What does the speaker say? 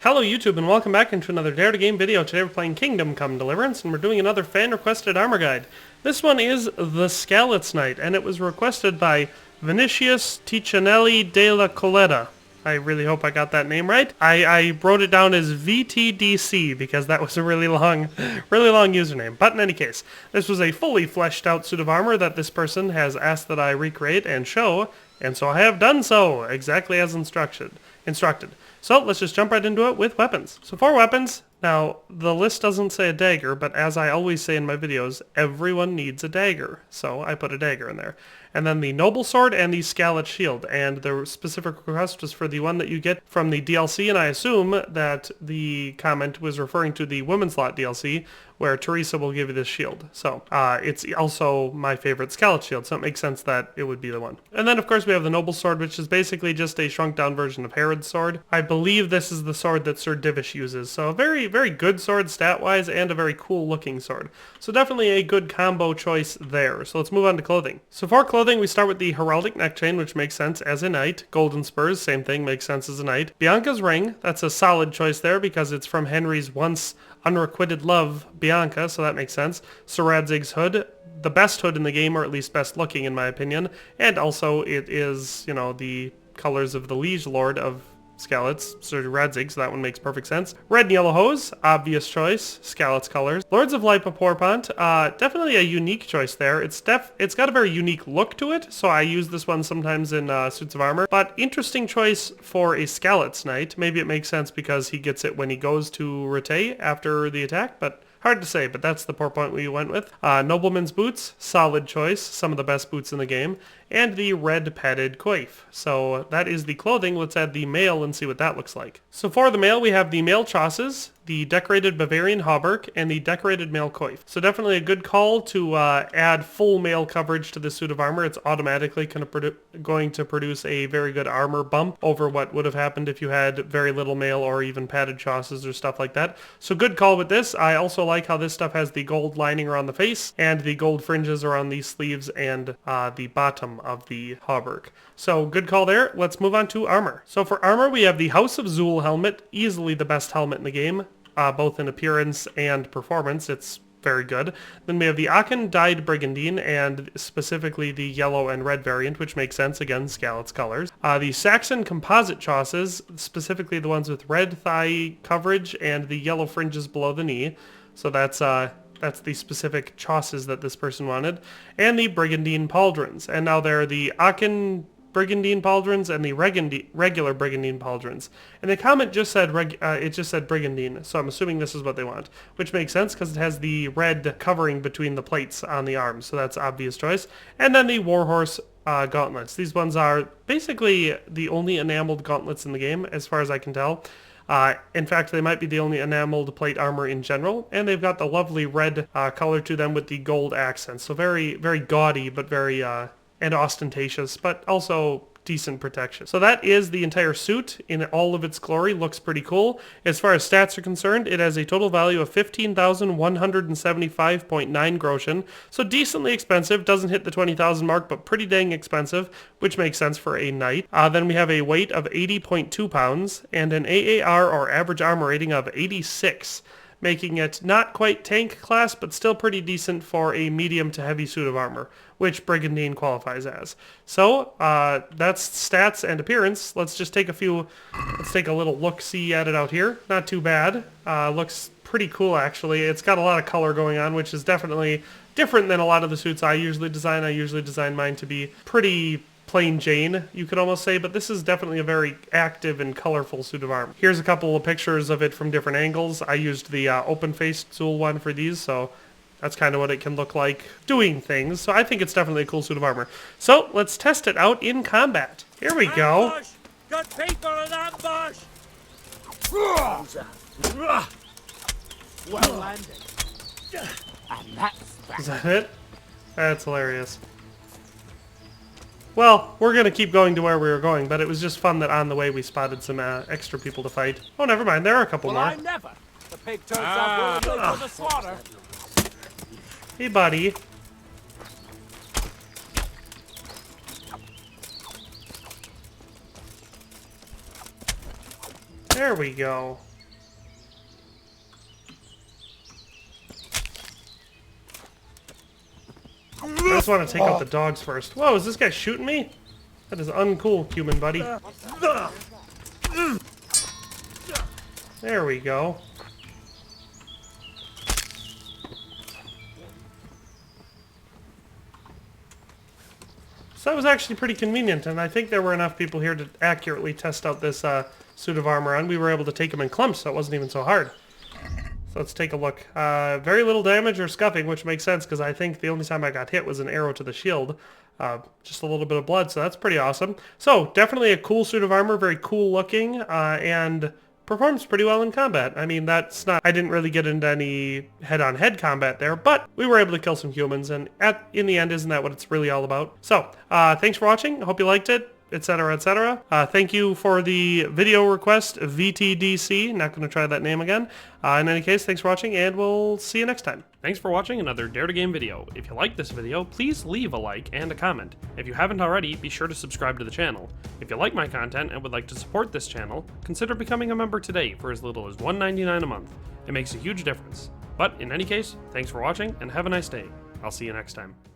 Hello YouTube and welcome back into another Dare to Game video. Today we're playing Kingdom Come Deliverance and we're doing another fan requested armor guide. This one is the Skalitz Knight and it was requested by Vinicius Ticinelli de la Coletta. I really hope I got that name right. I wrote it down as VTDC because that was a really long username. But in any case, this was a fully fleshed out suit of armor that this person has asked that I recreate and show, and so I have done so, exactly as instructed. So let's just jump right into it with weapons. So for weapons, now the list doesn't say a dagger, but as I always say in my videos, everyone needs a dagger. So I put a dagger in there. And then the noble sword and the Skalitz shield. And the specific request was for the one that you get from the DLC, and I assume that the comment was referring to the Women's Lot DLC, where Teresa will give you this shield. So it's also my favorite Skalitz shield, so it makes sense that it would be the one. And then of course we have the noble sword, which is basically just a shrunk down version of Herod's sword. I believe this is the sword that Sir Divish uses, so a very, very good sword stat-wise and a very cool looking sword. So definitely a good combo choice there. So let's move on to clothing. So for clothing, we start with the heraldic neck chain, which makes sense as a knight. Golden spurs, same thing, makes sense as a knight. Bianca's ring, that's a solid choice there because it's from Henry's once unrequited love, Bianca, so that makes sense. Sir Radzig's hood, the best hood in the game, or at least best looking in my opinion. And also it is, you know, the colors of the liege lord of Skalitz, Sir Radzig, so that one makes perfect sense. Red and yellow hose, obvious choice, Skalitz colors. Lords of Lipa Porpont, definitely a unique choice there. It's got a very unique look to it, so I use this one sometimes in suits of armor. But interesting choice for a Skalitz knight. Maybe it makes sense because he gets it when he goes to Rete after the attack, but hard to say, but that's the Porpont we went with. Nobleman's boots, solid choice, some of the best boots in the game. And the red padded coif. So that is the clothing. Let's add the mail and see what that looks like. So for the mail, we have the mail chausses, the decorated Bavarian hauberk, and the decorated mail coif. So definitely a good call to add full mail coverage to the suit of armor. It's automatically going to produce a very good armor bump over what would have happened if you had very little mail or even padded chausses or stuff like that. So good call with this. I also like how this stuff has the gold lining around the face and the gold fringes around the sleeves and the bottom of the hauberk. So good call there. Let's move on to armor. So for armor, we have the House of Zul helmet, easily the best helmet in the game, both in appearance and performance. It's very good. Then we have the Aachen dyed brigandine, and specifically the yellow and red variant, which makes sense, again, Skalitz colors. The Saxon composite chausses, specifically the ones with red thigh coverage and the yellow fringes below the knee. So that's the specific chausses that this person wanted. And the brigandine pauldrons. And now they're the Aachen brigandine pauldrons and the regular brigandine pauldrons. And the comment just said brigandine, so I'm assuming this is what they want, which makes sense because it has the red covering between the plates on the arms, so that's obvious choice. And then the Warhorse gauntlets. These ones are basically the only enameled gauntlets in the game, as far as I can tell. In fact, they might be the only enameled plate armor in general, and they've got the lovely red color to them with the gold accents. So very, very gaudy, but very and ostentatious, but also decent protection. So that is the entire suit in all of its glory. Looks pretty cool. As far as stats are concerned, it has a total value of 15,175.9 groschen. So decently expensive. Doesn't hit the 20,000 mark, but pretty dang expensive, which makes sense for a knight. Then we have a weight of 80.2 pounds and an AAR, or average armor rating, of 86. Making it not quite tank class, but still pretty decent for a medium to heavy suit of armor, which Brigandine qualifies as. So that's stats and appearance. Let's take a little look-see at it out here. Not too bad. Looks pretty cool, actually. It's got a lot of color going on, which is definitely different than a lot of the suits I usually design. I usually design mine to be pretty plain Jane, you could almost say, but this is definitely a very active and colorful suit of armor. Here's a couple of pictures of it from different angles. I used the open-faced Zul one for these, so that's kind of what it can look like doing things. So I think it's definitely a cool suit of armor. So let's test it out in combat. Here we go. Ambush! Got people in ambush! Well landed. And that's that. Is that it? That's hilarious. Well, we're going to keep going to where we were going, but it was just fun that on the way we spotted some extra people to fight. Oh, never mind. There are a couple more. I never. The pig turns out for the slaughter. Hey, buddy. There we go. just want to take out the dogs first. Whoa, is this guy shooting me? That is uncool, human buddy. There we go. So that was actually pretty convenient, and I think there were enough people here to accurately test out this suit of armor, and we were able to take them in clumps, so it wasn't even so hard. So let's take a look. Very little damage or scuffing, which makes sense, because I think the only time I got hit was an arrow to the shield. Just a little bit of blood, so that's pretty awesome. So, definitely a cool suit of armor, very cool looking, and performs pretty well in combat. I mean, that's not... I didn't really get into any head-on-head combat there, but we were able to kill some humans, and in the end, isn't that what it's really all about? So, thanks for watching. I hope you liked it, etc., etc. Thank you for the video request, VTDC. Not going to try that name again. In any case, thanks for watching, and we'll see you next time. Thanks for watching another Dare to Game video. If you liked this video, please leave a like and a comment. If you haven't already, be sure to subscribe to the channel. If you like my content and would like to support this channel, consider becoming a member today for as little as $1.99 a month. It makes a huge difference. But in any case, thanks for watching and have a nice day. I'll see you next time.